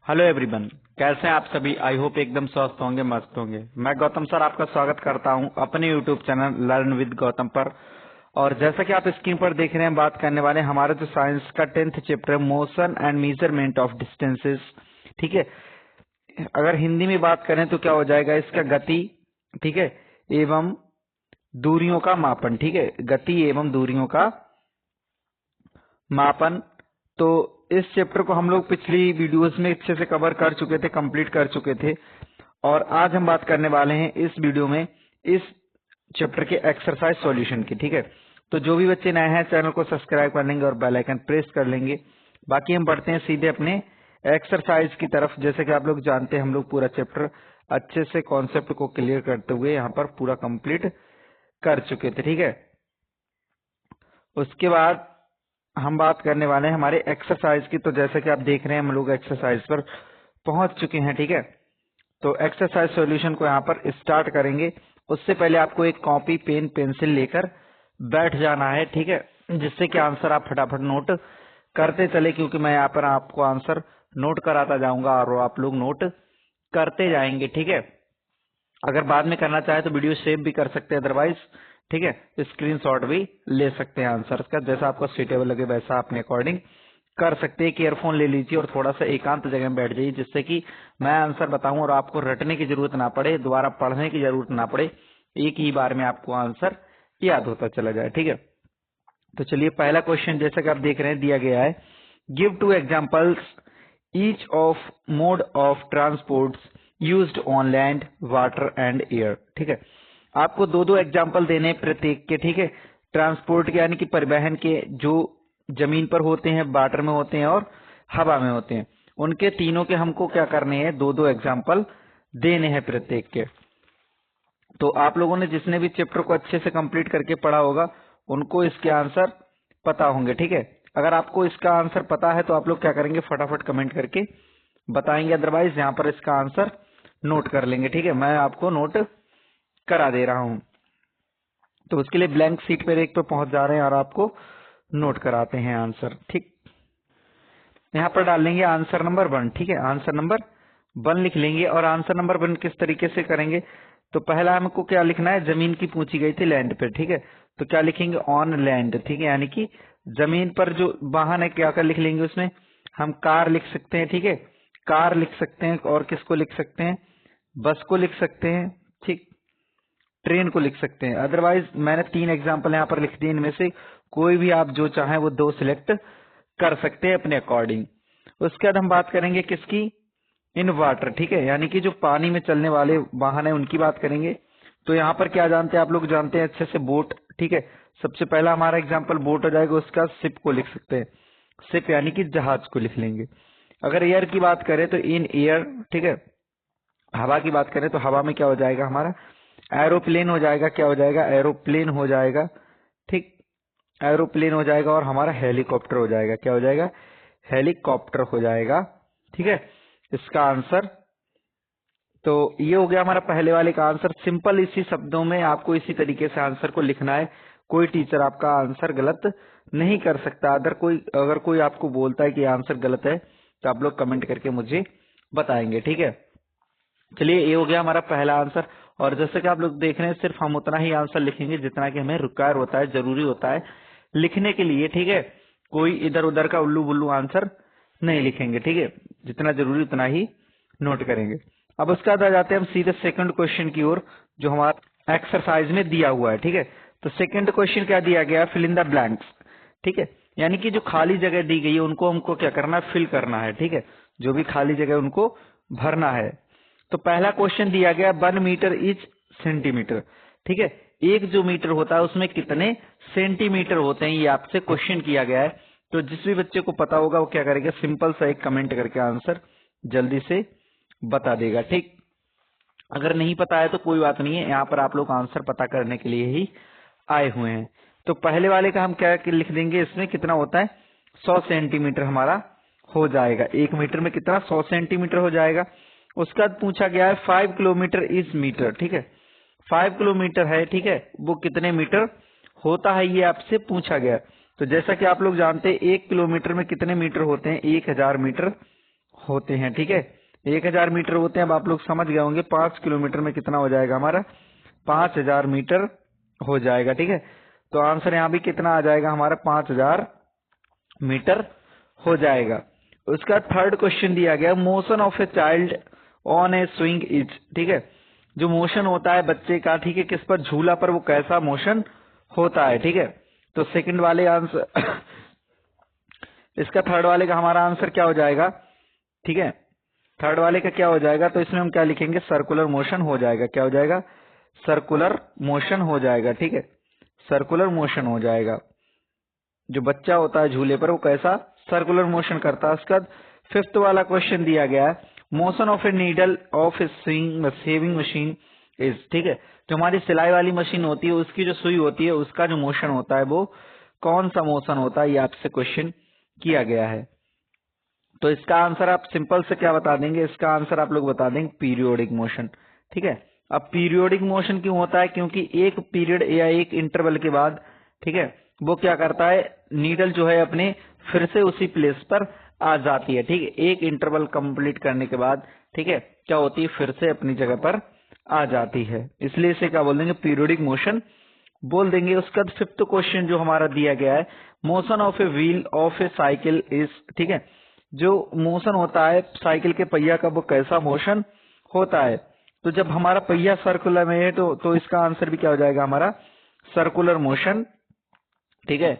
Hello everyone, कैसे हैं आप सभी। आई होप एकदम स्वस्थ होंगे, मस्त होंगे। मैं गौतम सर आपका स्वागत करता हूं अपने YouTube channel learn with Gautam पर। और जैसा कि आप स्क्रीन पर देख रहे हैं, बात करने वाले हैं हमारे जो साइंस का 10th chapter motion and measurement of distances. ठीक है, अगर हिंदी में बात करें तो क्या हो जाएगा इसका, गति, ठीक है, एवं दूरियों का मापन। ठीक है, गति एवं दूरियों का मापन। तो इस चैप्टर को हम लोग पिछली वीडियोस में अच्छे से कवर कर चुके थे, कंप्लीट कर चुके थे। और आज हम बात करने वाले हैं इस वीडियो में इस चैप्टर के एक्सरसाइज सॉल्यूशन की। ठीक है, तो जो भी बच्चे नए हैं चैनल को सब्सक्राइब कर लेंगे और बेल आइकन प्रेस कर लेंगे। बाकी हम बढ़ते हैं सीधे अपने एक्सरसाइज की तरफ। जैसे कि आप लोग जानते हैं, हम लोग पूरा चैप्टर अच्छे से कॉन्सेप्ट को क्लियर करते हुए यहाँ पर पूरा कंप्लीट कर चुके थे। ठीक है, उसके बाद हम बात करने वाले हैं हमारे एक्सरसाइज की। तो जैसे कि आप देख रहे हैं, हम लोग एक्सरसाइज पर पहुंच चुके हैं। ठीक है, तो एक्सरसाइज सॉल्यूशन को यहाँ पर स्टार्ट करेंगे। उससे पहले आपको एक कॉपी, पेन, पेंसिल लेकर बैठ जाना है। ठीक है, जिससे कि आंसर आप फटाफट नोट करते चले, क्योंकि मैं यहाँ पर आपको आंसर नोट कराता जाऊंगा और वो आप लोग नोट करते जाएंगे। ठीक है, अगर बाद में करना चाहे तो वीडियो सेव भी कर सकते हैं, अदरवाइज ठीक है स्क्रीनशॉट भी ले सकते हैं आंसर का। जैसा आपको सुटेबल लगे वैसा अपने अकॉर्डिंग कर सकते हैं। एक ईयरफोन ले लीजिए और थोड़ा सा एकांत जगह में बैठ जाइए, जिससे कि मैं आंसर बताऊं और आपको रटने की जरूरत ना पड़े, दोबारा पढ़ने की जरूरत ना पड़े, एक ही बार में आपको आंसर याद होता चला जाए। ठीक है, तो चलिए पहला क्वेश्चन जैसा कि आप देख रहे हैं दिया गया है, give to examples each of mode of transport used on land, water and air. ठीक है, आपको दो दो एग्जांपल देने हैं प्रत्येक के। ठीक है, ट्रांसपोर्ट के यानी कि परिवहन के, जो जमीन पर होते हैं, वाटर में होते हैं और हवा में होते हैं, उनके तीनों के हमको क्या करने हैं, दो दो एग्जांपल देने हैं प्रत्येक के। तो आप लोगों ने जिसने भी चैप्टर को अच्छे से कंप्लीट करके पढ़ा होगा उनको इसके आंसर पता होंगे। ठीक है, अगर आपको इसका आंसर पता है तो आप लोग क्या करेंगे, फटाफट कमेंट करके बताएंगे, अदरवाइज यहाँ पर इसका आंसर नोट कर लेंगे। ठीक है, मैं आपको नोट करा दे रहा हूँ। तो उसके लिए ब्लैंक सीट पर एक पे पहुंच जा रहे हैं और आपको नोट कराते हैं आंसर। ठीक, यहाँ पर डाल लेंगे आंसर नंबर 1। ठीक है, आंसर नंबर 1 लिख लेंगे। और आंसर नंबर 1 किस तरीके से करेंगे, तो पहला हमको क्या लिखना है, जमीन की पूछी गई थी लैंड पे। ठीक है, तो क्या लिखेंगे, ऑन लैंड। ठीक है, यानी कि जमीन पर जो वाहन है क्या कर लिख लेंगे, उसमें हम कार लिख सकते हैं। ठीक है, कार लिख सकते हैं, और किसको लिख सकते हैं, बस को लिख सकते हैं, ठीक, ट्रेन को लिख सकते हैं। अदरवाइज मैंने 3 एग्जाम्पल यहाँ पर लिख दिए, इनमें से कोई भी आप जो चाहें वो 2 सिलेक्ट कर सकते हैं अपने अकॉर्डिंग। उसके बाद हम बात करेंगे किसकी, इन वाटर। ठीक है, यानी कि जो पानी में चलने वाले वाहन है उनकी बात करेंगे। तो यहाँ पर क्या जानते हैं आप लोग, जानते हैं अच्छे से, बोट। ठीक है, सबसे पहला हमारा एग्जाम्पल बोट हो जाएगा। उसका शिप को लिख सकते हैं, शिप यानी कि जहाज को लिख लेंगे। अगर एयर की बात करें तो इन एयर। ठीक है, हवा की बात करें तो हवा में क्या हो जाएगा हमारा, एरोप्लेन हो जाएगा। क्या हो जाएगा, एरोप्लेन हो जाएगा। ठीक, एरोप्लेन हो जाएगा। और हमारा हेलीकॉप्टर हो जाएगा। क्या हो जाएगा, हेलीकॉप्टर हो जाएगा। ठीक है, इसका आंसर। तो ये हो गया हमारा पहले वाले का आंसर। सिंपल इसी शब्दों में आपको इसी तरीके से आंसर को लिखना है। कोई टीचर आपका आंसर गलत नहीं कर सकता। अगर कोई आपको बोलता है कि आंसर गलत है तो आप लोग कमेंट करके मुझे बताएंगे। ठीक है, चलिए ये हो गया हमारा पहला आंसर। और जैसे कि आप लोग देख रहे हैं, सिर्फ हम उतना ही आंसर लिखेंगे जितना कि हमें रिक्वायर होता है, जरूरी होता है लिखने के लिए। ठीक है, कोई इधर उधर का उल्लू बुल्लू आंसर नहीं लिखेंगे। ठीक है, जितना जरूरी उतना ही नोट करेंगे। अब उसके बाद आ जाते हैं हम सीधे सेकंड क्वेश्चन की ओर, जो हमारा एक्सरसाइज में दिया हुआ है। ठीक है, तो सेकंड क्वेश्चन क्या दिया गया है, फिल इन द ब्लैंक्स। ठीक है, यानी कि जो खाली जगह दी गई है उनको हमको क्या करना है, फिल करना है। ठीक है, जो भी खाली जगह उनको भरना है। तो पहला क्वेश्चन दिया गया 1 मीटर इज सेंटीमीटर। ठीक है, एक जो मीटर होता है उसमें कितने सेंटीमीटर होते हैं, ये आपसे क्वेश्चन किया गया है। तो जिस भी बच्चे को पता होगा वो क्या करेगा, सिंपल सा एक कमेंट करके आंसर जल्दी से बता देगा। ठीक, अगर नहीं पता है तो कोई बात नहीं है, यहाँ पर आप लोग आंसर पता करने के लिए ही आए हुए हैं। तो पहले वाले का हम क्या लिख देंगे, इसमें कितना होता है, 100 सेंटीमीटर हमारा हो जाएगा। 1 मीटर में कितना, 100 सेंटीमीटर हो जाएगा। उसके बाद पूछा गया है 5 किलोमीटर इज मीटर। ठीक है, 5 किलोमीटर है। ठीक है, वो कितने मीटर होता है ये आपसे पूछा गया। तो जैसा कि आप लोग जानते हैं 1 किलोमीटर में कितने मीटर होते हैं, 1000 मीटर होते हैं, ठीक है। 1000 मीटर होते हैं। अब आप लोग समझ गए होंगे 5 किलोमीटर में कितना हो जाएगा हमारा, 5000 मीटर हो जाएगा, ठीक है। तो आंसर यहाँ भी कितना आ जाएगा हमारा, 5000 मीटर हो जाएगा। उसका थर्ड क्वेश्चन दिया गया, motion of a child on A swing is, ठीक है। जो मोशन होता है बच्चे का, ठीक है, किस पर, झूला पर, वो कैसा मोशन होता है, ठीक है। तो सेकंड वाले आंसर इसका थर्ड वाले का हमारा आंसर क्या हो जाएगा, ठीक है। थर्ड वाले का क्या हो जाएगा, तो इसमें हम क्या लिखेंगे, सर्कुलर मोशन हो जाएगा। क्या हो जाएगा, सर्कुलर मोशन हो जाएगा, ठीक है। सर्कुलर मोशन हो जाएगा। जो बच्चा होता है झूले पर वो कैसा सर्कुलर मोशन करता है। उसके बाद फिफ्थ वाला क्वेश्चन दिया गया है, motion of a needle of A saving machine is, ठीक है। जो हमारी सिलाई वाली मशीन होती है उसकी जो सुई होती है उसका जो मोशन होता है वो कौन सा मोशन होता है, ये आपसे क्वेश्चन किया गया है। तो इसका आंसर आप सिंपल से क्या बता देंगे, इसका आंसर आप लोग बता देंगे पीरियोडिक मोशन, ठीक है। अब पीरियोडिक मोशन क्यों होता है, क्योंकि एक पीरियड या एक इंटरवल के बाद, ठीक है, वो क्या करता है, नीडल जो है अपने फिर से उसी प्लेस पर आ जाती है, ठीक है। एक इंटरवल कंप्लीट करने के बाद, ठीक है, क्या होती है, फिर से अपनी जगह पर आ जाती है, इसलिए इसे क्या बोल देंगे, पीरियोडिक मोशन बोल देंगे। उसका फिफ्थ क्वेश्चन जो हमारा दिया गया है, motion of a wheel of A cycle is, ठीक है। जो मोशन होता है साइकिल के पहिया का वो कैसा मोशन होता है। तो जब हमारा पहिया सर्कुलर में है तो इसका आंसर भी क्या हो जाएगा हमारा, सर्कुलर मोशन, ठीक है।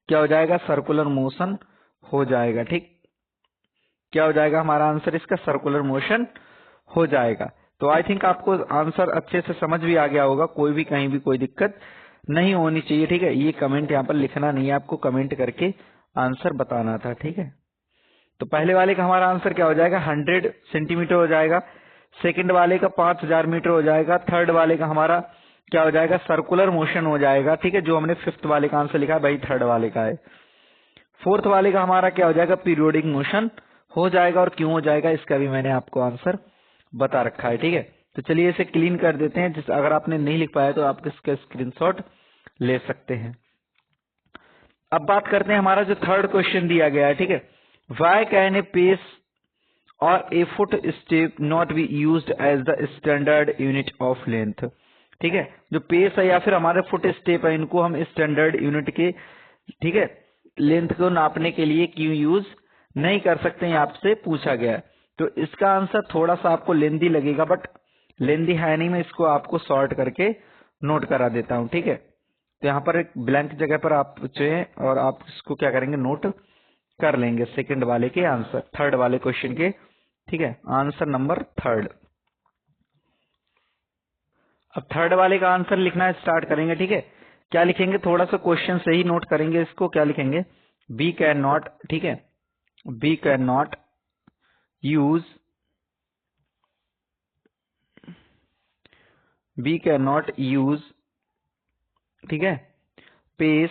क्या हो जाएगा, सर्कुलर मोशन हो जाएगा, ठीक। क्या हो जाएगा हमारा आंसर, इसका सर्कुलर मोशन हो जाएगा। तो आई थिंक आपको आंसर अच्छे से समझ भी आ गया होगा, कोई भी कहीं भी कोई दिक्कत नहीं होनी चाहिए, ठीक है। ये कमेंट यहाँ पर लिखना नहीं है, आपको कमेंट करके आंसर बताना था, ठीक है। तो पहले वाले का हमारा आंसर क्या हो जाएगा, 100 सेंटीमीटर हो जाएगा। सेकंड वाले का 5000 मीटर हो जाएगा। थर्ड वाले का हमारा क्या हो जाएगा, सर्कुलर मोशन हो जाएगा, ठीक है। जो हमने फिफ्थ वाले का आंसर लिखा है भाई थर्ड वाले का है। फोर्थ वाले का हमारा क्या हो जाएगा, पीरियोडिक मोशन हो जाएगा। और क्यों हो जाएगा इसका भी मैंने आपको आंसर बता रखा है, ठीक है। तो चलिए इसे क्लीन कर देते हैं, जिस अगर आपने नहीं लिख पाया तो आप इसका स्क्रीनशॉट ले सकते हैं। अब बात करते हैं हमारा जो थर्ड क्वेश्चन दिया गया है, ठीक है। Y can a pace or a foot step not be used as the standard unit of length, ठीक है। जो पेस है या फिर हमारे फुट स्टेप है, इनको हम स्टैंडर्ड यूनिट के, ठीक है, लेंथ को नापने के लिए क्यों यूज नहीं कर सकते, ये आपसे पूछा गया है। तो इसका आंसर थोड़ा सा आपको लेंदी लगेगा, बट लेंदी है नहीं, मैं इसको आपको सॉर्ट करके नोट करा देता हूं, ठीक है। तो यहाँ पर एक ब्लैंक जगह पर आप जो है और आप इसको क्या करेंगे, नोट कर लेंगे सेकंड वाले के आंसर, थर्ड वाले क्वेश्चन के, ठीक है, आंसर नंबर थर्ड। अब थर्ड वाले का आंसर लिखना स्टार्ट करेंगे, ठीक है। क्या लिखेंगे, थोड़ा सा क्वेश्चन से ही नोट करेंगे इसको। क्या लिखेंगे, बी कैन नॉट, ठीक है, B can not use, B can not use, ठीक है, pace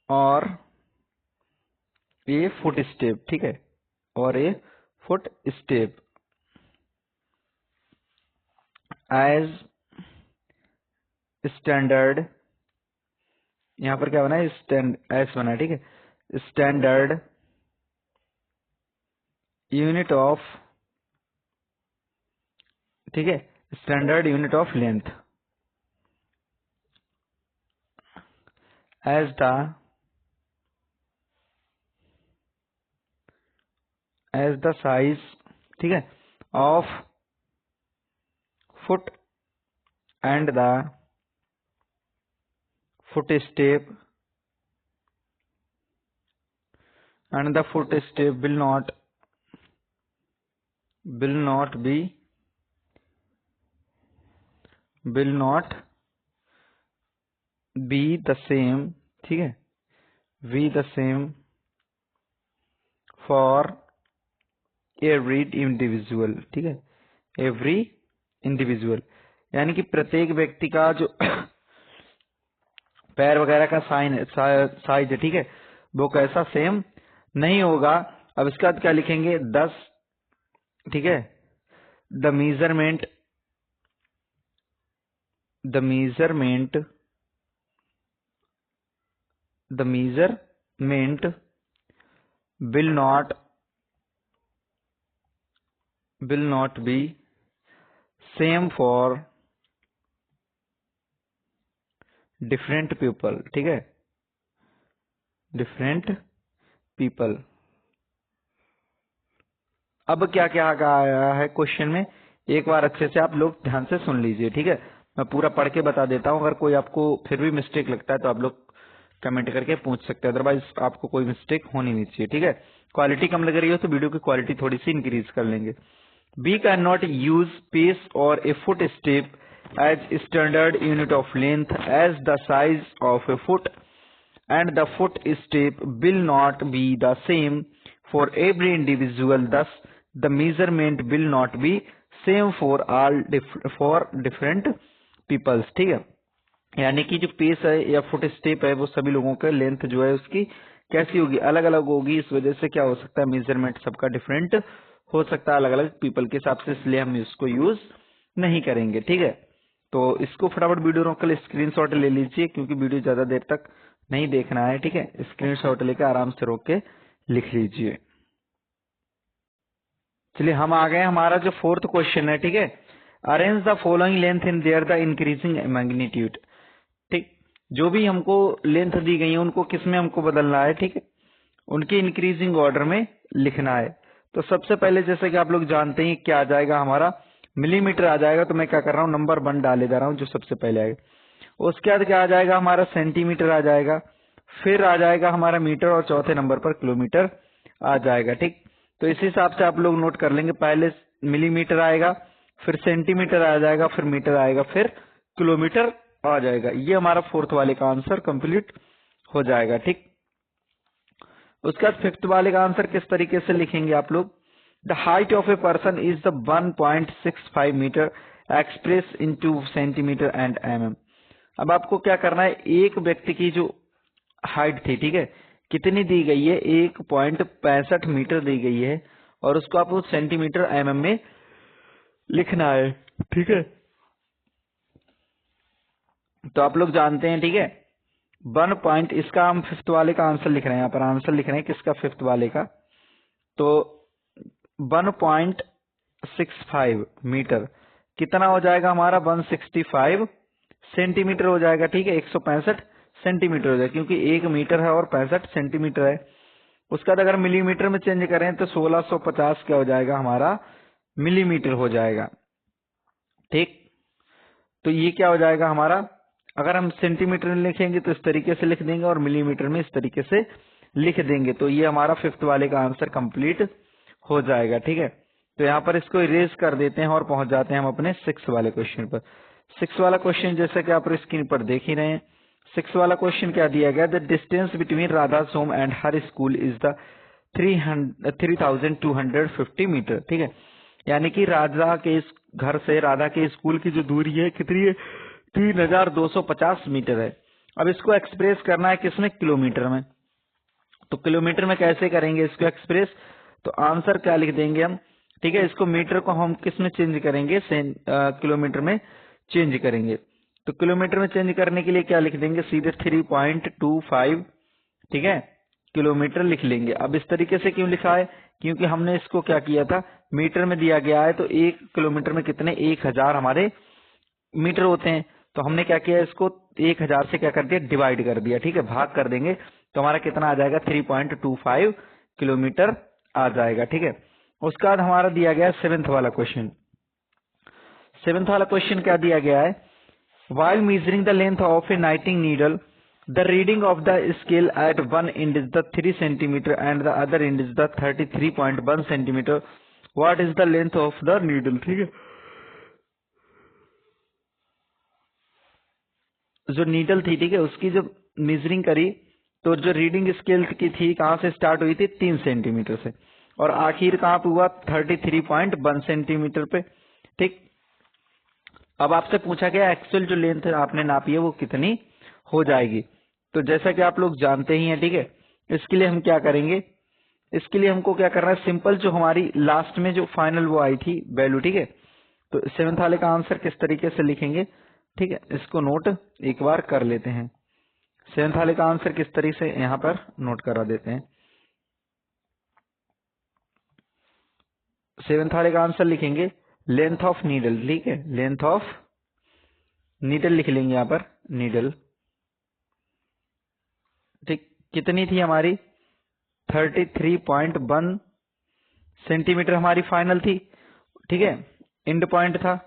or a foot step, ठीक है, और a foot step as standard, यहां पर क्या बना है, स्टैंड एस बना है, ठीक है, स्टैंडर्ड यूनिट ऑफ, ठीक है, standard unit of length as the size, ठीक है, of foot and the foot step and the foot step will not be will not be the same, ठीक है, be the same for every individual, ठीक है, every individual, यानी कि प्रत्येक व्यक्ति का जो पैर वगैरह का साइज है, ठीक है, वो कैसा सेम नहीं होगा। अब इसके बाद क्या लिखेंगे, 10, ठीक है, the measurement, the measurement, the measurement will not be same for different people, ठीक है, different people। अब क्या क्या आया है क्वेश्चन में, एक बार अच्छे से आप लोग ध्यान से सुन लीजिए, ठीक है। मैं पूरा पढ़ के बता देता हूँ, अगर कोई आपको फिर भी मिस्टेक लगता है तो आप लोग कमेंट करके पूछ सकते हैं, अदरवाइज आपको कोई मिस्टेक होनी नहीं चाहिए, ठीक है। क्वालिटी कम लग रही हो तो वीडियो की क्वालिटी थोड़ी सी इंक्रीज कर लेंगे। We can not use pace or a foot step as standard unit of length as the size of a foot and the foot step will not be the same for every individual, thus the measurement will not be same for all for different peoples, ठीक है। यानी कि जो pace है या foot step है वो सभी लोगों का लेंथ जो है उसकी कैसी होगी, अलग अलग होगी। इस वजह से क्या हो सकता है, मेजरमेंट सबका डिफरेंट हो सकता है अलग अलग पीपल के हिसाब से, इसलिए हम इसको यूज नहीं करेंगे, ठीक है। तो इसको फटाफट वीडियो रोक कर स्क्रीनशॉट ले लीजिए, क्योंकि वीडियो ज्यादा देर तक नहीं देखना है, ठीक है। स्क्रीनशॉट लेकर आराम से रोक के लिख लीजिए। चलिए हम आ गए, हमारा जो फोर्थ क्वेश्चन है, ठीक है। Arrange the following length in their the increasing magnitude, ठीक। जो भी हमको लेंथ दी गई है उनको किस में हमको बदलना है, ठीक है, उनके इंक्रीजिंग ऑर्डर में लिखना है। तो सबसे पहले जैसे कि आप लोग जानते हैं क्या आ जाएगा, हमारा मिलीमीटर आ जाएगा। तो मैं क्या कर रहा हूँ, नंबर 1 डाले जा रहा हूँ जो सबसे पहले आएगा। उसके बाद क्या आ जाएगा, हमारा सेंटीमीटर आ जाएगा, फिर आ जाएगा हमारा मीटर, और चौथे नंबर पर किलोमीटर आ जाएगा, ठीक। तो इस हिसाब से आप लोग नोट कर लेंगे, पहले मिलीमीटर आएगा, फिर सेंटीमीटर आ जाएगा, फिर मीटर आएगा, फिर किलोमीटर आ जाएगा। ये हमारा फोर्थ वाले का आंसर कंप्लीट हो जाएगा, ठीक। उसके बाद फिफ्थ वाले का आंसर किस तरीके से लिखेंगे आप लोग, the height of a person is the 1.65 metre express into centimetre and mm। अब आपको क्या करना है, एक व्यक्ति की जो हाइट थी, ठीक है, कितनी दी गई है, 1.65 मीटर दी गई है, और उसको आपको सेंटीमीटर mm में लिखना है, ठीक है। तो आप लोग जानते हैं, ठीक है, 1 पॉइंट, इसका हम फिफ्थ वाले का आंसर लिख रहे हैं, यहाँ पर आंसर लिख रहे हैं किसका, फिफ्थ वाले का। तो 1.65 मीटर कितना हो जाएगा हमारा, 165 सेंटीमीटर हो जाएगा, ठीक है। 165 सेंटीमीटर हो जाएगा, क्योंकि 1 मीटर है और 65 सेंटीमीटर है। उसका अगर मिलीमीटर में चेंज करें तो 1650 क्या हो जाएगा, हमारा मिलीमीटर हो जाएगा, ठीक। तो ये क्या हो जाएगा हमारा, अगर हम सेंटीमीटर में लिखेंगे तो इस तरीके से लिख देंगे, और मिलीमीटर में इस तरीके से लिख देंगे। तो ये हमारा फिफ्थ वाले का आंसर कंप्लीट हो जाएगा, ठीक है। तो यहाँ पर इसको इरेज कर देते हैं और पहुंच जाते हैं हम अपने 6 वाले क्वेश्चन पर। 6 वाला क्वेश्चन जैसे कि आप स्क्रीन पर देख ही रहे हैं। 6 वाला क्वेश्चन क्या दिया गया, the distance between Radha's home and her school is the 3250 metre, ठीक है। यानी कि राधा के घर से राधा के स्कूल की जो दूरी है कितनी है, 3250 मीटर है। अब इसको एक्सप्रेस करना है किसमें, किलोमीटर में। तो किलोमीटर में कैसे करेंगे इसको एक्सप्रेस, तो आंसर क्या लिख देंगे हम, ठीक है। इसको मीटर को हम किस में चेंज करेंगे, किलोमीटर में चेंज करेंगे। तो किलोमीटर में चेंज करने के लिए क्या लिख देंगे, सीधे 3.25, ठीक है, किलोमीटर लिख लेंगे। अब इस तरीके से क्यों लिखा है, क्योंकि हमने इसको क्या किया था, मीटर में दिया गया है, तो 1 किलोमीटर में कितने, 1000 हमारे मीटर होते हैं। तो हमने क्या किया, इसको 1000 से क्या कर दिया, डिवाइड कर दिया, ठीक है, भाग कर देंगे। तो हमारा कितना आ जाएगा, 3.25 किलोमीटर आ जाएगा, ठीक है। उसके बाद हमारा दिया गया 7th वाला क्वेश्चन। 7th वाला क्वेश्चन क्या दिया गया है, while measuring the length of a knitting needle, the reading of the scale at one end is the 3 centimeter and the other end is the 33.1 centimeter. What is the length of the needle, ठीक है। जो needle थी, ठीक है, उसकी जो measuring करी, तो जो रीडिंग स्केल की थी कहां से स्टार्ट हुई थी, 3 सेंटीमीटर से, और आखिर कहां पे हुआ, 33.1 सेंटीमीटर पे, ठीक। अब आपसे पूछा गया एक्चुअल जो लेंथ आपने नापी है वो कितनी हो जाएगी। तो जैसा कि आप लोग जानते ही हैं, ठीक है, इसके लिए हम क्या करेंगे, इसके लिए हमको क्या करना है, सिंपल जो हमारी लास्ट में जो फाइनल वो आई थी वैल्यू, ठीक है। तो 7th वाले का आंसर किस तरीके से लिखेंगे, ठीक है, इसको नोट एक बार कर लेते हैं। 7th वाले का आंसर किस तरीके से यहाँ पर नोट करा देते हैं। 7th वाले का आंसर लिखेंगे लेंथ ऑफ नीडल, ठीक है, लेंथ ऑफ नीडल लिख लेंगे यहाँ पर, नीडल, ठीक, कितनी थी हमारी 33.1 सेंटीमीटर हमारी फाइनल थी, ठीक है, एंड पॉइंट था,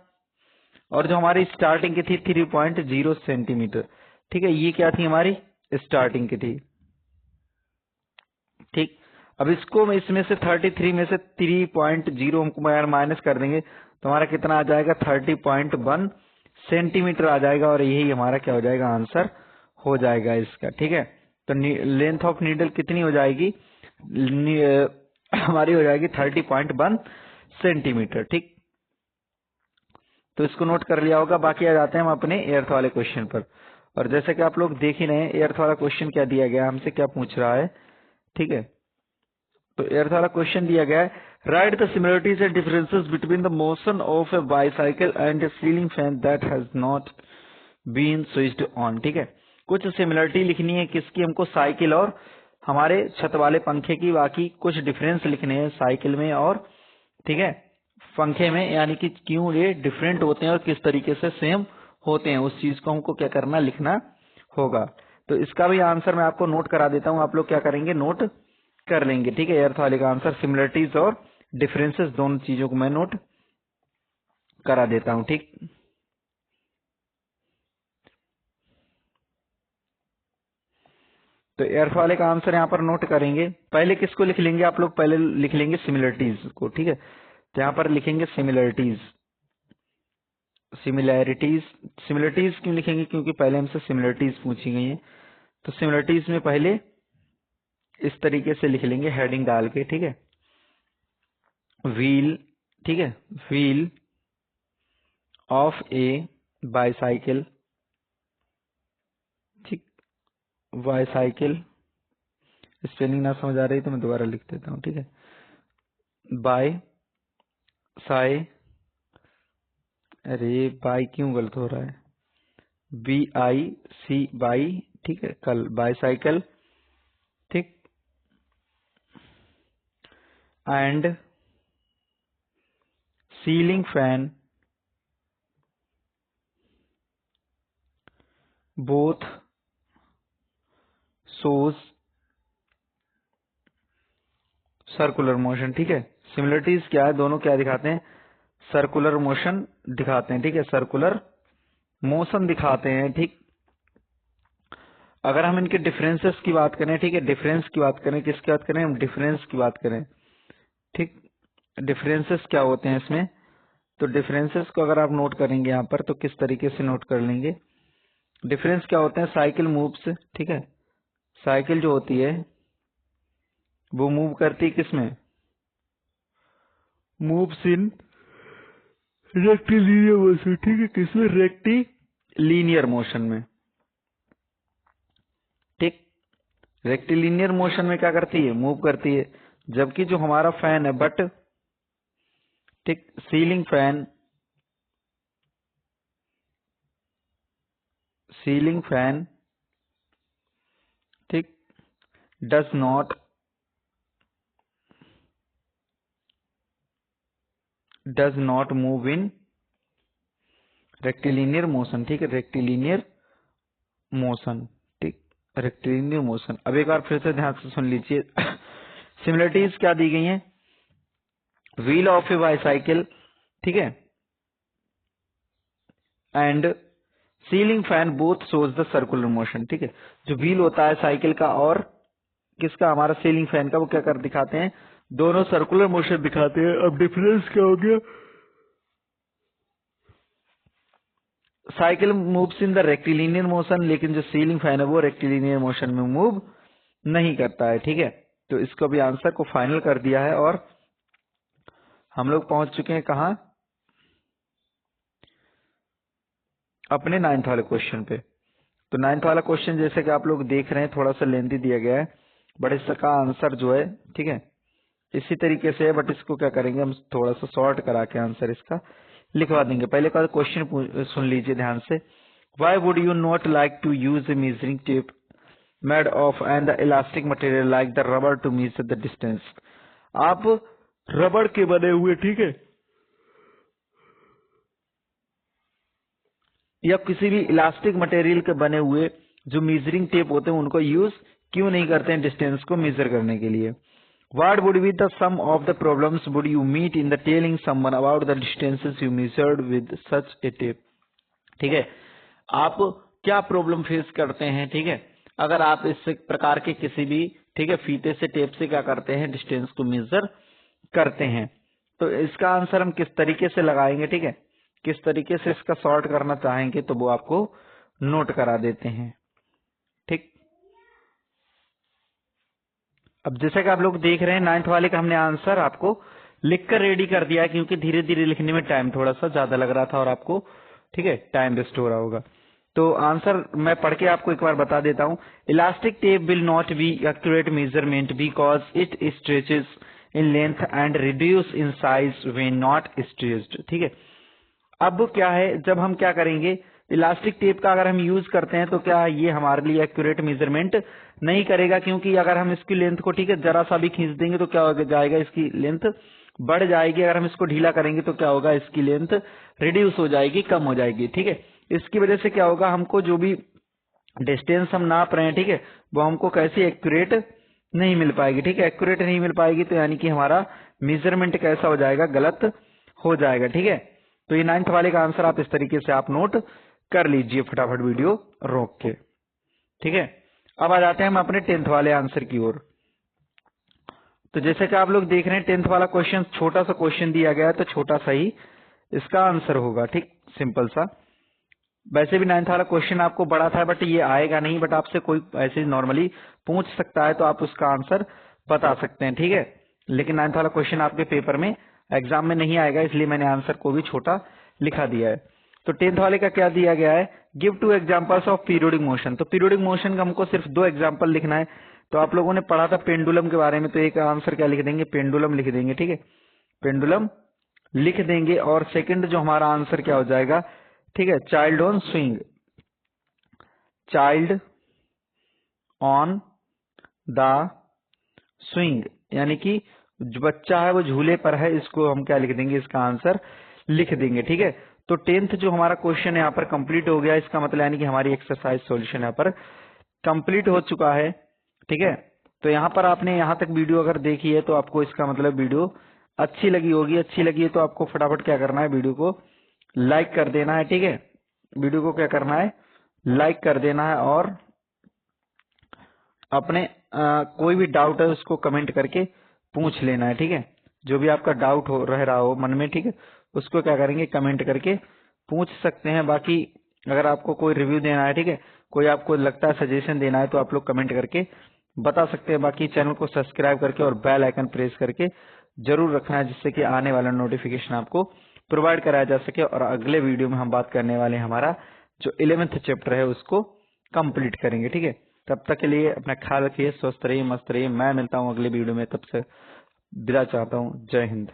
और जो हमारी स्टार्टिंग की थी 3.0 सेंटीमीटर, ठीक है, ये क्या थी हमारी स्टार्टिंग की थी, ठीक। अब इसको इसमें से 33 में से 3.0 हमको माइनस कर देंगे तो हमारा कितना आ जाएगा 30.1 सेंटीमीटर आ जाएगा, और यही हमारा क्या हो जाएगा आंसर हो जाएगा इसका, ठीक है। तो लेंथ ऑफ नीडल कितनी हो जाएगी, हमारी हो जाएगी 30.1 सेंटीमीटर, ठीक। तो इसको नोट कर लिया होगा। बाकी आ जाते हैं हम अपने एर्थ वाले क्वेश्चन पर, और जैसे कि आप लोग देख ही रहे हैं एर्थ वाला क्वेश्चन क्या दिया गया हमसे, क्या पूछ रहा है, ठीक है। तो एर्थ वाला क्वेश्चन दिया गया है, write the similarities and differences between the motion of a bicycle and a ceiling fan that has not been switched on, ठीक है। कुछ सिमिलरिटी लिखनी है किसकी, हमको साइकिल और हमारे छत वाले पंखे की, बाकी कुछ डिफरेंस लिखने हैं साइकिल में और, ठीक है, पंखे में, यानी कि क्यों ये डिफरेंट होते हैं और किस तरीके से सेम होते हैं, उस चीज को हमको क्या करना, लिखना होगा। तो इसका भी आंसर मैं आपको नोट करा देता हूं, आप लोग क्या करेंगे, नोट कर लेंगे, ठीक है। एर्थ वाले का आंसर सिमिलरिटीज और डिफरेंसेस दोनों चीजों को मैं नोट करा देता हूं, ठीक। तो एर्थ वाले का आंसर यहाँ पर नोट करेंगे। पहले किसको लिख लेंगे आप लोग, पहले लिख लेंगे सिमिलरिटीज को, ठीक है। तो यहाँ पर लिखेंगे सिमिलरिटीज, सिमिलैरिटीज, सिमिलरिटीज क्यों लिखेंगे, क्योंकि पहले हमसे सिमिलरिटीज पूछी गई है। तो सिमिलरिटीज में पहले इस तरीके से लिख लेंगे हेडिंग डाल के, ठीक है, व्हील, ठीक है, व्हील ऑफ ए बाईसाइकिल, ठीक, बाईसाइकिल, स्पेलिंग ना समझ आ रही तो मैं दोबारा लिख देता हूँ, ठीक है, बाय साई, अरे बाई क्यों गलत हो रहा है, BIC बाई, ठीक है, कल बाईसाइकिल, ठीक, and ceiling fan both shows circular motion, ठीक है। सिमिलरिटीज क्या है, दोनों क्या दिखाते हैं, सर्कुलर मोशन दिखाते हैं, ठीक है, सर्कुलर मोशन दिखाते हैं, ठीक। अगर हम इनके डिफरेंसेस की बात करें, ठीक है, डिफरेंस की बात करें, किसकी बात करें हम, डिफरेंस की बात करें, ठीक। डिफरेंसेस क्या होते हैं इसमें, तो डिफरेंसेस को अगर आप नोट करेंगे यहाँ पर तो किस तरीके से नोट कर लेंगे, डिफरेंस क्या होते हैं, साइकिल मूव्स, ठीक है, साइकिल जो होती है वो मूव करती है किसमें, मूव्स इन रेक्टिलिनियर मोशन, ठीक है, किसमें, रेक्टिलिनियर मोशन में, ठीक। रेक्टिलिनियर मोशन में क्या करती है, मूव करती है, जबकि जो हमारा फैन है बट, ठीक, सीलिंग फैन, सीलिंग फैन, ठीक, does not move in rectilinear motion, ठीक है, रेक्टिलिनियर मोशन, ठीक, रेक्टिलिनियर मोशन। अब एक बार फिर से ध्यान से सुन लीजिए, सिमिलरिटीज क्या दी गई हैं, व्हील ऑफ ए बाईसाइकिल, ठीक है, and ceiling fan both shows the circular motion, ठीक है। जो व्हील होता है साइकिल का और किसका, हमारा सीलिंग फैन का, वो क्या कर दिखाते हैं, दोनों सर्कुलर मोशन दिखाते हैं। अब डिफरेंस क्या हो गया, cycle moves in the rectilinear motion, लेकिन जो सीलिंग फैन है वो रेक्टिलिनियर मोशन में मूव नहीं करता है, ठीक है। तो इसको भी आंसर को फाइनल कर दिया है, और हम लोग पहुंच चुके हैं कहाँ, अपने 9th वाले क्वेश्चन पे। तो 9th वाला क्वेश्चन जैसे कि आप लोग देख रहे हैं थोड़ा सा लेंथी दिया गया है, बट इसका आंसर जो है, ठीक है, इसी तरीके से है, बट इसको क्या करेंगे हम, थोड़ा सा शॉर्ट करा के आंसर इसका लिखवा देंगे। पहले का क्वेश्चन सुन लीजिए ध्यान से, why would you not like to use a measuring tape made of and the elastic material like the rubber to measure the distance. आप रबड़ के बने हुए, ठीक है, या किसी भी इलास्टिक मटेरियल के बने हुए जो मेजरिंग टेप होते हैं उनको यूज क्यों नहीं करते हैं डिस्टेंस को मेजर करने के लिए। What would be the sum of the problems would you meet in the telling someone about the distances you measured with such a tape? ठीक है, आप क्या प्रॉब्लम फेस करते हैं, ठीक है, अगर आप इस प्रकार के किसी भी, ठीक है, फीते से टेप से क्या करते हैं, डिस्टेंस को मेजर करते हैं। तो इसका आंसर हम किस तरीके से लगाएंगे, ठीक है, किस तरीके से इसका सॉर्ट करना चाहेंगे तो वो आपको नोट करा देते हैं। ठीक, अब जैसे कि आप लोग देख रहे हैं 9th वाले का हमने आंसर आपको लिखकर रेडी कर दिया है, क्योंकि धीरे धीरे लिखने में टाइम थोड़ा सा ज्यादा लग रहा था और आपको, ठीक है, टाइम वेस्ट हो रहा होगा। तो आंसर मैं पढ़ के आपको एक बार बता देता हूँ। Elastic tape will not be accurate measurement because it stretches in length and reduce in size when not stretched. ठीक है, अब क्या है, जब हम क्या करेंगे, इलास्टिक टेप का अगर हम यूज करते हैं तो क्या ये हमारे लिए एक्यूरेट मेजरमेंट नहीं करेगा, क्योंकि अगर हम इसकी लेंथ को, ठीक है, जरा सा भी खींच देंगे तो क्या हो जाएगा, इसकी लेंथ बढ़ जाएगी। अगर हम इसको ढीला करेंगे तो क्या होगा, इसकी लेंथ रिड्यूस हो जाएगी, कम हो जाएगी। ठीक है, इसकी वजह से क्या होगा, हमको जो भी डिस्टेंस हम नाप रहे हैं, ठीक है, वो हमको कैसी एक्यूरेट नहीं मिल पाएगी। ठीक है, एक्यूरेट नहीं मिल पाएगी तो यानी कि हमारा मेजरमेंट कैसा हो जाएगा, गलत हो जाएगा। ठीक है, तो ये 9th वाले का आंसर आप इस तरीके से आप नोट कर लीजिए फटाफट वीडियो रोक के। ठीक है, अब आ जाते हैं हम अपने 10th वाले आंसर की ओर। तो जैसे कि आप लोग देख रहे हैं 10th वाला क्वेश्चन, छोटा सा क्वेश्चन दिया गया है तो छोटा सा ही इसका आंसर होगा। ठीक, सिंपल सा। वैसे भी 9th वाला क्वेश्चन आपको बड़ा था, बट ये आएगा नहीं, बट आपसे कोई ऐसे नॉर्मली पूछ सकता है तो आप उसका आंसर बता सकते हैं। ठीक है, लेकिन 9th वाला क्वेश्चन आपके पेपर में एग्जाम में नहीं आएगा, इसलिए मैंने आंसर को भी छोटा लिखा दिया है। तो 10th वाले का क्या दिया गया है, give 2 examples of periodic motion. तो पीरियोडिक मोशन का हमको सिर्फ 2 एग्जांपल लिखना है। तो आप लोगों ने पढ़ा था पेंडुलम के बारे में, तो एक आंसर क्या लिख देंगे, पेंडुलम लिख देंगे। ठीक है, पेंडुलम लिख देंगे। और सेकंड जो हमारा आंसर क्या हो जाएगा, ठीक है, child on swing, child on the swing, यानी कि जो बच्चा है वो झूले पर है, इसको हम क्या लिख देंगे, इसका आंसर लिख देंगे। ठीक है, तो 10th जो हमारा क्वेश्चन यहाँ पर कंप्लीट हो गया, इसका मतलब यानी कि हमारी एक्सरसाइज सॉल्यूशन यहाँ पर कंप्लीट हो चुका है। ठीक है, तो यहाँ पर आपने यहाँ तक वीडियो अगर देखी है तो आपको इसका मतलब वीडियो अच्छी लगी होगी। अच्छी लगी है तो आपको फटाफट क्या करना है, वीडियो को लाइक कर देना है। ठीक है, वीडियो को क्या करना है, लाइक कर देना है। और अपने कोई भी डाउट है उसको कमेंट करके पूछ लेना है। ठीक है, जो भी आपका डाउट हो रह रहा हो मन में, ठीक है, उसको क्या करेंगे, कमेंट करके पूछ सकते हैं। बाकी अगर आपको कोई रिव्यू देना है, ठीक है, कोई आपको लगता है सजेशन देना है तो आप लोग कमेंट करके बता सकते हैं। बाकी चैनल को सब्सक्राइब करके और बेल आइकन प्रेस करके जरूर रखना है, जिससे कि आने वाला नोटिफिकेशन आपको प्रोवाइड कराया जा सके। और अगले वीडियो में हम बात करने वाले हैं हमारा जो 11th चैप्टर है उसको कंप्लीट करेंगे। ठीक है, तब तक के लिए अपना ख्याल रखिए, स्वस्थ रहिए, मस्त रहिए। मैं मिलता हूँ अगले वीडियो में, तब से विदा चाहता हूँ। जय हिंद।